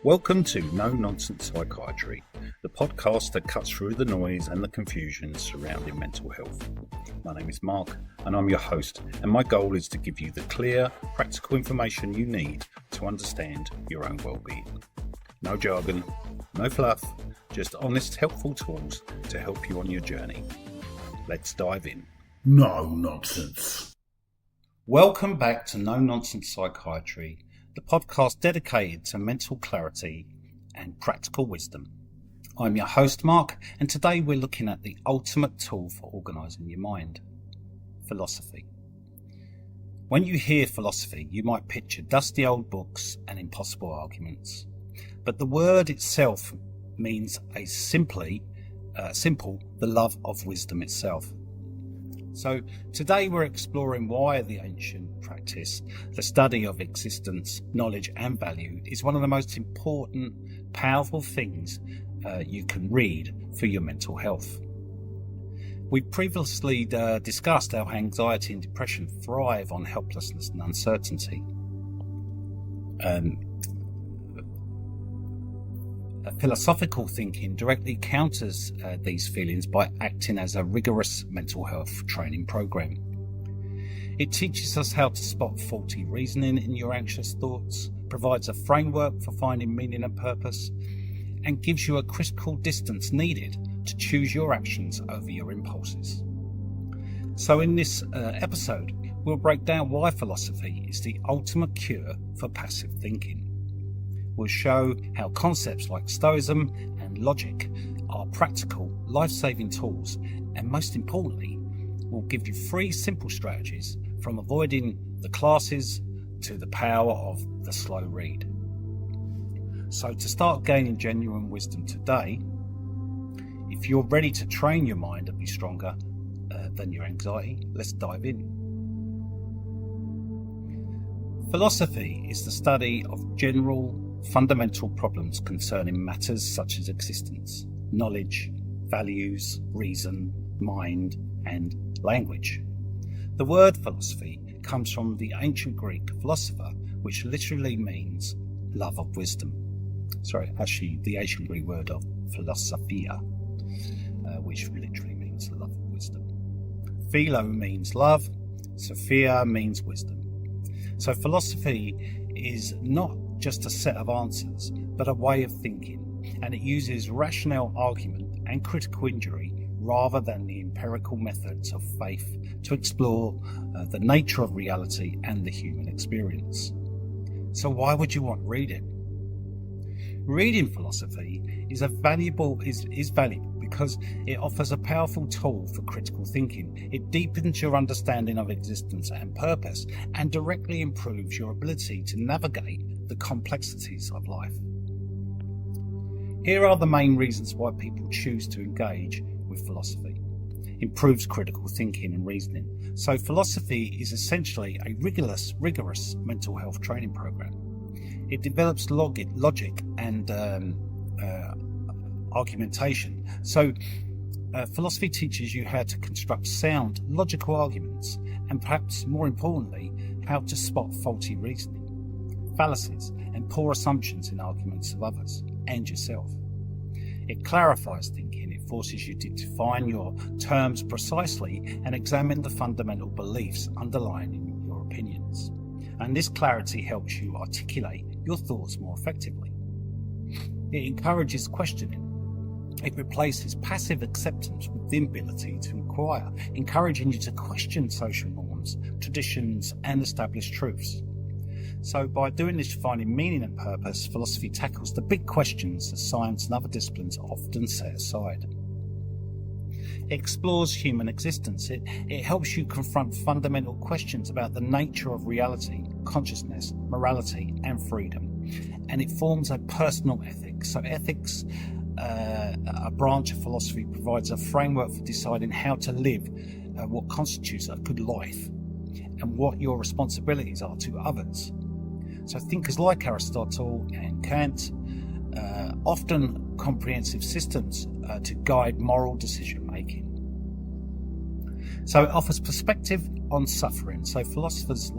Welcome to No Nonsense Psychiatry, the podcast that cuts through the noise and the confusion surrounding mental health. My name is Mark and I'm your host, and my goal is to give you the clear, practical information you need to understand your own well-being. No jargon, no fluff, just honest, helpful tools to help you on your journey. Let's dive in. No nonsense. Welcome back to No Nonsense Psychiatry, the podcast dedicated to mental clarity and practical wisdom. I'm your host, Mark, and today we're looking at the ultimate tool for organising your mind: philosophy. When you hear philosophy, you might picture dusty old books and impossible arguments. But the word itself means simple, the love of wisdom itself. So today we're exploring why the ancient practice, the study of existence, knowledge and value, is one of the most important, powerful things you can read for your mental health. We previously discussed how anxiety and depression thrive on helplessness and uncertainty. Philosophical thinking directly counters these feelings by acting as a rigorous mental health training program. It teaches us how to spot faulty reasoning in your anxious thoughts, provides a framework for finding meaning and purpose, and gives you a critical distance needed to choose your actions over your impulses. So in this episode, we'll break down why philosophy is the ultimate cure for passive thinking. We'll show how concepts like Stoicism and logic are practical, life-saving tools, and most importantly, we'll give you 3 simple strategies from avoiding the classes to the power of the slow read. So to start gaining genuine wisdom today, if you're ready to train your mind and be stronger than your anxiety, let's dive in. Philosophy is the study of general fundamental problems concerning matters such as existence, knowledge, values, reason, mind, and language. The word philosophy comes from the ancient Greek philosopher, which literally means love of wisdom. The ancient Greek word of philosophia, which literally means love of wisdom. Philo means love, Sophia means wisdom. So philosophy is not just a set of answers, but a way of thinking, and it uses rational argument and critical inquiry rather than the empirical methods of faith to explore the nature of reality and the human experience. So why would you want reading? Reading philosophy is valuable because it offers a powerful tool for critical thinking. It deepens your understanding of existence and purpose and directly improves your ability to navigate the complexities of life. Here are the main reasons why people choose to engage with philosophy. Improves critical thinking and reasoning. So philosophy is essentially a rigorous mental health training program. It develops logic and argumentation. So philosophy teaches you how to construct sound, logical arguments, and perhaps more importantly, how to spot faulty reasoning, fallacies, and poor assumptions in arguments of others and yourself. It clarifies thinking. It forces you to define your terms precisely and examine the fundamental beliefs underlying your opinions. And this clarity helps you articulate your thoughts more effectively. It encourages questioning. It replaces passive acceptance with the ability to inquire, encouraging you to question social norms, traditions, and established truths. So by doing this, finding meaning and purpose, philosophy tackles the big questions that science and other disciplines often set aside. It explores human existence. It helps you confront fundamental questions about the nature of reality, consciousness, morality, and freedom. And it forms a personal ethic. So ethics, a branch of philosophy, provides a framework for deciding how to live, what constitutes a good life, and what your responsibilities are to others. So thinkers like Aristotle and Kant often comprehensive systems to guide moral decision making. So it offers perspective on suffering. So philosophies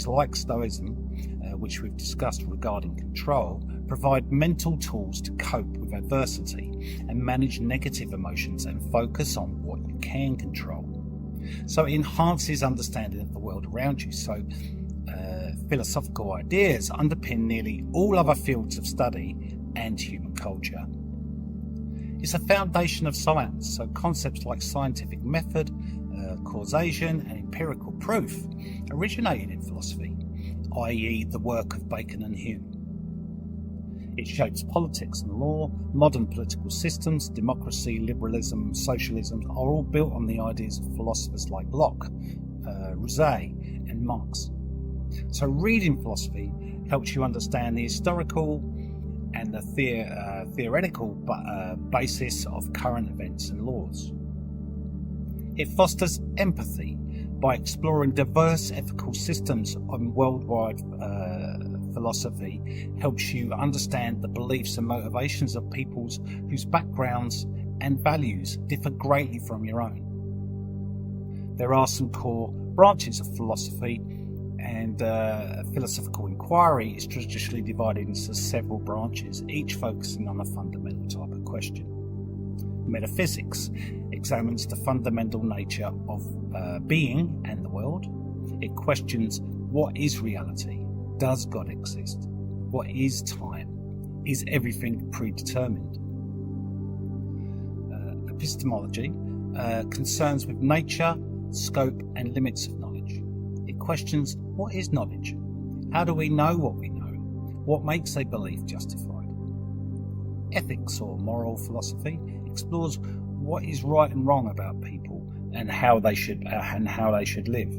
like Stoicism, which we've discussed regarding control, provide mental tools to cope with adversity and manage negative emotions and focus on what you can control. So it enhances understanding of the world around you. So philosophical ideas underpin nearly all other fields of study and human culture. It's a foundation of science, so concepts like scientific method, causation and empirical proof originated in philosophy, i.e. the work of Bacon and Hume. It shapes politics and law. Modern political systems, democracy, liberalism, socialism are all built on the ideas of philosophers like Locke, Rousseau and Marx. So reading philosophy helps you understand the historical and the theoretical basis of current events and laws. It fosters empathy by exploring diverse ethical systems on worldwide philosophy helps you understand the beliefs and motivations of peoples whose backgrounds and values differ greatly from your own. There are some core branches of philosophy, and philosophical inquiry is traditionally divided into several branches, each focusing on a fundamental type of question. Metaphysics examines the fundamental nature of being and the world. It questions what is reality? Does God exist? What is time? Is everything predetermined? Epistemology concerns with nature, scope and limits of knowledge. It questions what is knowledge? How do we know what we know? What makes a belief justified? Ethics or moral philosophy explores what is right and wrong about people and how they should live.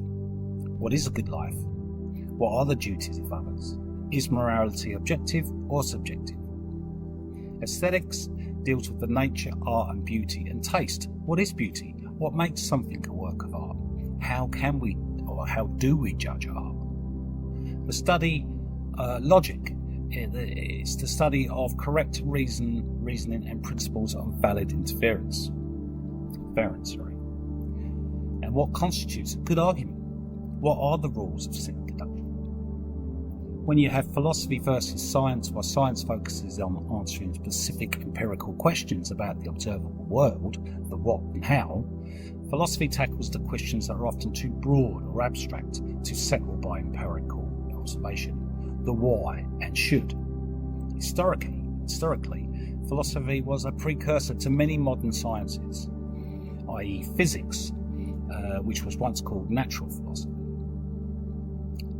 What is a good life? What are the duties of others? Is morality objective or subjective? Aesthetics deals with the nature, art and beauty and taste. What is beauty? What makes something a work of art? How do we judge art? The study logic is the study of correct reasoning and principles of valid inference. And what constitutes a good argument? What are the rules of semiconductor? When you have philosophy versus science, while science focuses on answering specific empirical questions about the observable world, the what and how, philosophy tackles the questions that are often too broad or abstract to settle by empirical observation, the why and should. Historically, philosophy was a precursor to many modern sciences, i.e. physics, which was once called natural philosophy.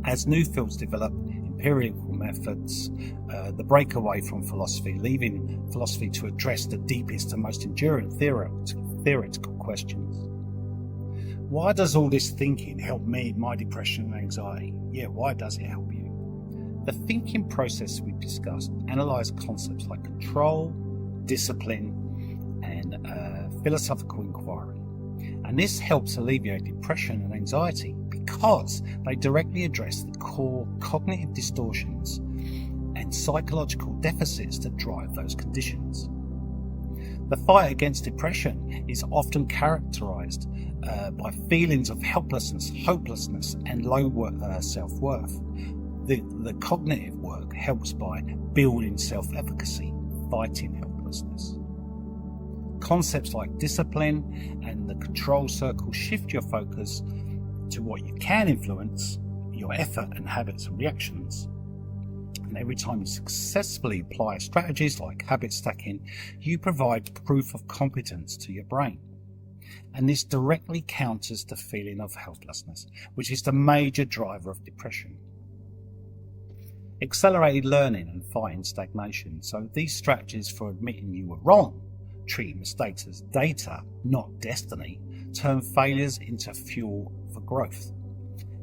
As new fields develop, empirical methods, the breakaway from philosophy, leaving philosophy to address the deepest and most enduring theoretical questions. Why does all this thinking help me in my depression and anxiety? Yeah, why does it help you? The thinking process we've discussed analyses concepts like control, discipline, and philosophical inquiry. And this helps alleviate depression and anxiety because they directly address the core cognitive distortions and psychological deficits that drive those conditions. The fight against depression is often characterized by feelings of helplessness, hopelessness, and low self-worth. The cognitive work helps by building self-efficacy, fighting helplessness. Concepts like discipline and the control circle shift your focus to what you can influence, your effort and habits and reactions. And every time you successfully apply strategies like habit stacking, you provide proof of competence to your brain. And this directly counters the feeling of helplessness, which is the major driver of depression. Accelerated learning and fighting stagnation. So these strategies for admitting you were wrong, treating mistakes as data, not destiny, turn failures into fuel for growth.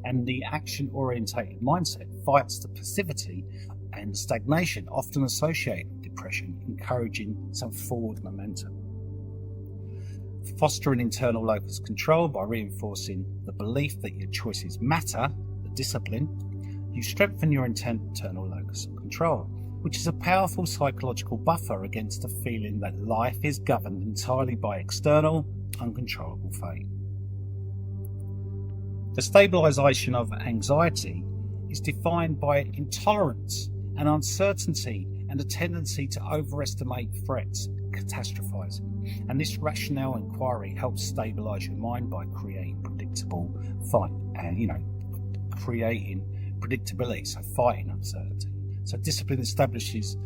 And the action-orientated mindset fights the passivity and stagnation often associated with depression, encouraging some forward momentum. Fostering internal locus control by reinforcing the belief that your choices matter, the discipline, you strengthen your internal locus of control, which is a powerful psychological buffer against the feeling that life is governed entirely by external, uncontrollable fate. The stabilization of anxiety is defined by intolerance and uncertainty and a tendency to overestimate threats, catastrophizing. And this rationale inquiry helps stabilize your mind by creating creating predictability, so fighting uncertainty. So discipline establishes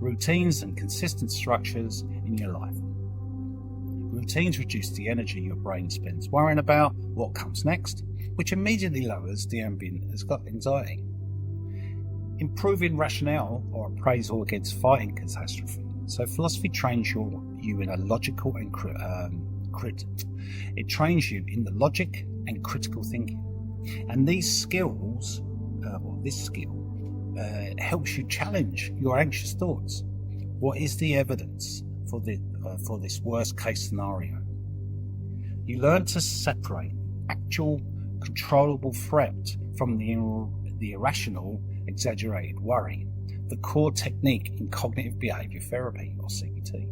routines and consistent structures in your life. Routines reduce the energy your brain spends worrying about what comes next, which immediately lowers the ambient anxiety. Improving rationale or appraisal against fighting catastrophe. So philosophy trains you in a logical and it trains you in the logic and critical thinking. And these skills, this skill, helps you challenge your anxious thoughts. What is the evidence for this worst case scenario? You learn to separate actual controllable threat from the irrational exaggerated worry, the core technique in cognitive behavior therapy or CBT.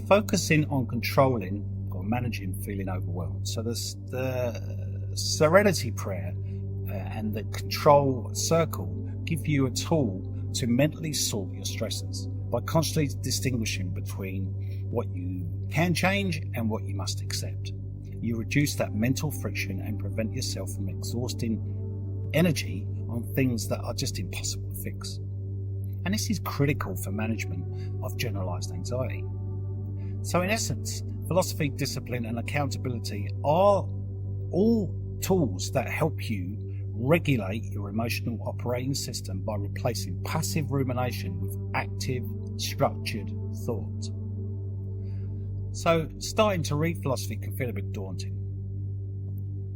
Focusing on controlling or managing feeling overwhelmed. So the serenity prayer and the control circle give you a tool to mentally sort your stresses by constantly distinguishing between what you can change and what you must accept. You reduce that mental friction and prevent yourself from exhausting energy on things that are just impossible to fix. And this is critical for management of generalized anxiety. So in essence, philosophy, discipline, and accountability are all tools that help you regulate your emotional operating system by replacing passive rumination with active, structured thought. So starting to read philosophy can feel a bit daunting.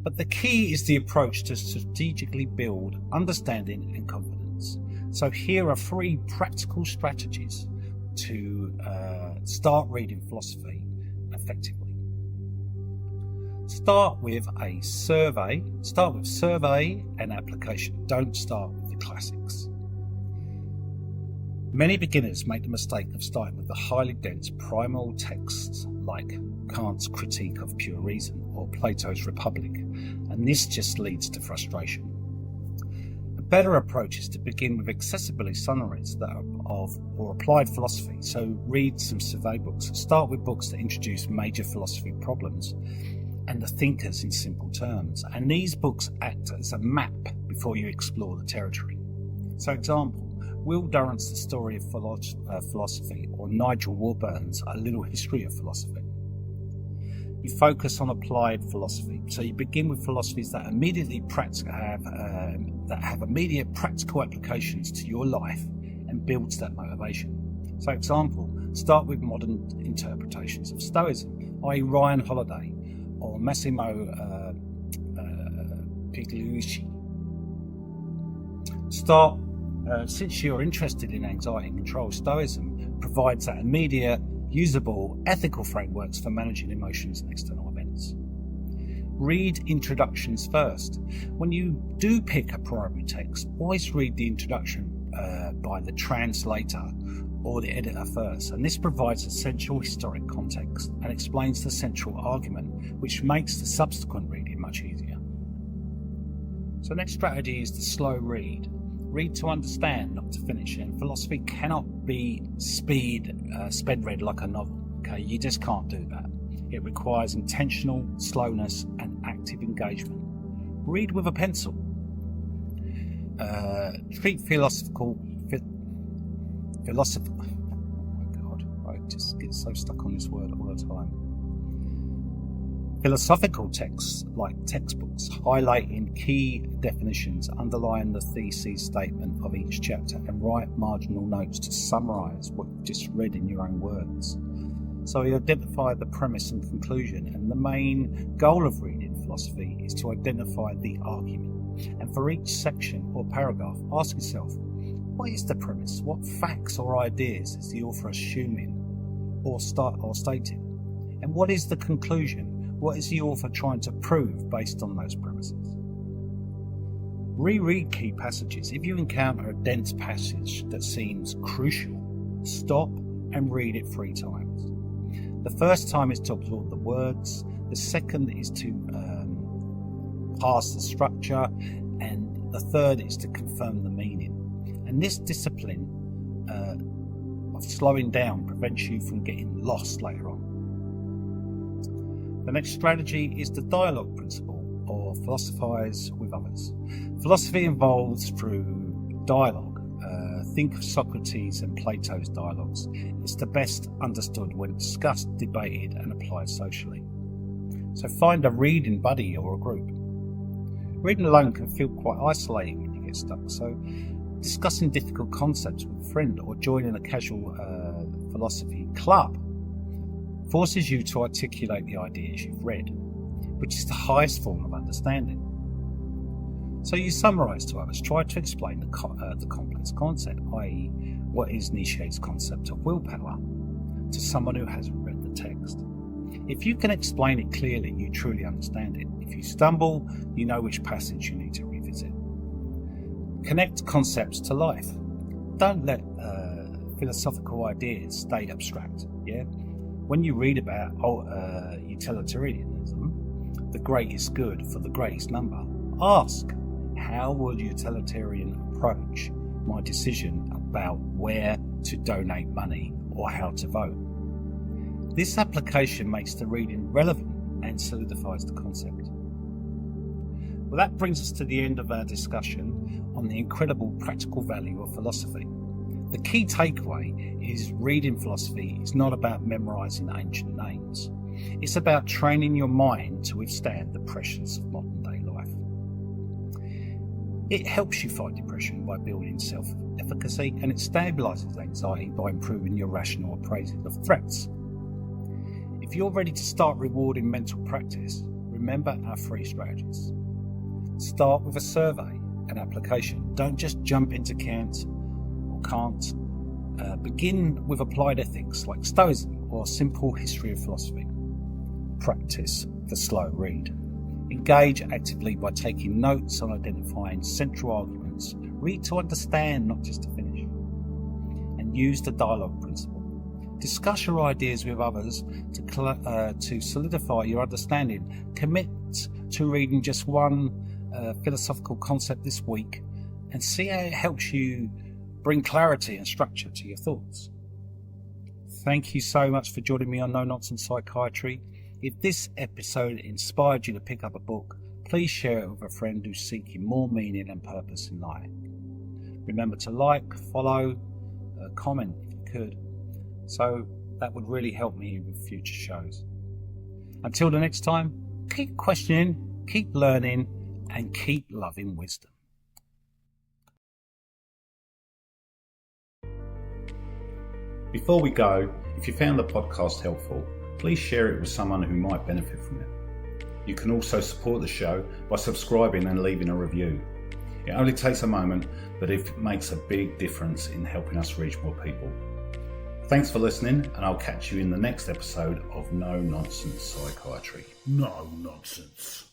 But the key is the approach to strategically build understanding and confidence. So here are 3 practical strategies to start reading philosophy effectively. Start with survey and application. Don't start with the classics. Many beginners make the mistake of starting with the highly dense primal texts like Kant's Critique of Pure Reason or Plato's Republic, and this just leads to frustration. A better approach is to begin with accessibility summaries that are or applied philosophy. So read some survey books. Start with books that introduce major philosophy problems and the thinkers in simple terms. And these books act as a map before you explore the territory. So example, Will Durant's The Story of Philosophy or Nigel Warburn's A Little History of Philosophy. You focus on applied philosophy. So you begin with philosophies that immediately have immediate practical applications to your life and builds that motivation. So example, start with modern interpretations of Stoicism, i.e. Ryan Holiday or Massimo Pigliucci. Since you're interested in anxiety and control, Stoicism provides that immediate, usable, ethical frameworks for managing emotions and external events. Read introductions first. When you do pick a primary text, always read the introduction by the translator or the editor first, and this provides essential historic context and explains the central argument, which makes the subsequent reading much easier. So next strategy is to slow read. Read to understand, not to finish, and philosophy cannot be sped read like a novel. Okay, you just can't do that. It requires intentional slowness and active engagement. Read with a pencil. Treat philosophical. Oh my God, I just get so stuck on this word all the time. Philosophical texts, like textbooks, highlighting key definitions, underline the thesis statement of each chapter, and write marginal notes to summarize what you've just read in your own words. So you identify the premise and conclusion, and the main goal of reading philosophy is to identify the argument. And for each section or paragraph, ask yourself, what is the premise? What facts or ideas is the author assuming or stating? And what is the conclusion? What is the author trying to prove based on those premises? Reread key passages. If you encounter a dense passage that seems crucial, stop and read it 3 times. The first time is to absorb the words. The second is to pass the structure, and the third is to confirm the meaning. And this discipline of slowing down prevents you from getting lost later on. The next strategy is the dialogue principle, or philosophize with others. Philosophy involves through dialogue. Think of Socrates and Plato's dialogues. It's the best understood when discussed, debated and applied socially. So find a reading buddy or a group. Reading alone can feel quite isolating when you get stuck, so discussing difficult concepts with a friend or joining a casual philosophy club forces you to articulate the ideas you've read, which is the highest form of understanding. So you summarise to others, try to explain the complex concept, i.e. what is Nietzsche's concept of willpower, to someone who hasn't read the text. If you can explain it clearly, you truly understand it. If you stumble, you know which passage you need to revisit. Connect concepts to life. Don't let philosophical ideas stay abstract. Yeah. When you read about utilitarianism, the greatest good for the greatest number, ask, how will utilitarian approach my decision about where to donate money or how to vote? This application makes the reading relevant and solidifies the concept. Well, that brings us to the end of our discussion on the incredible practical value of philosophy. The key takeaway is reading philosophy is not about memorising ancient names. It's about training your mind to withstand the pressures of modern day life. It helps you fight depression by building self-efficacy, and it stabilises anxiety by improving your rational appraisal of threats. If you're ready to start rewarding mental practice, remember our 3 strategies. Start with a survey and application. Don't just jump into can't. Begin with applied ethics like Stoicism or simple history of philosophy. Practice the slow read. Engage actively by taking notes on identifying central arguments. Read to understand, not just to finish. And use the dialogue principle. Discuss your ideas with others to solidify your understanding. Commit to reading just one philosophical concept this week and see how it helps you bring clarity and structure to your thoughts. Thank you so much for joining me on No Nonsense Psychiatry. If this episode inspired you to pick up a book, please share it with a friend who's seeking more meaning and purpose in life. Remember to like, follow, comment if you could. So that would really help me with future shows. Until the next time, keep questioning, keep learning, and keep loving wisdom. Before we go, if you found the podcast helpful, please share it with someone who might benefit from it. You can also support the show by subscribing and leaving a review. It only takes a moment, but it makes a big difference in helping us reach more people. Thanks for listening, and I'll catch you in the next episode of No Nonsense Psychiatry. No nonsense.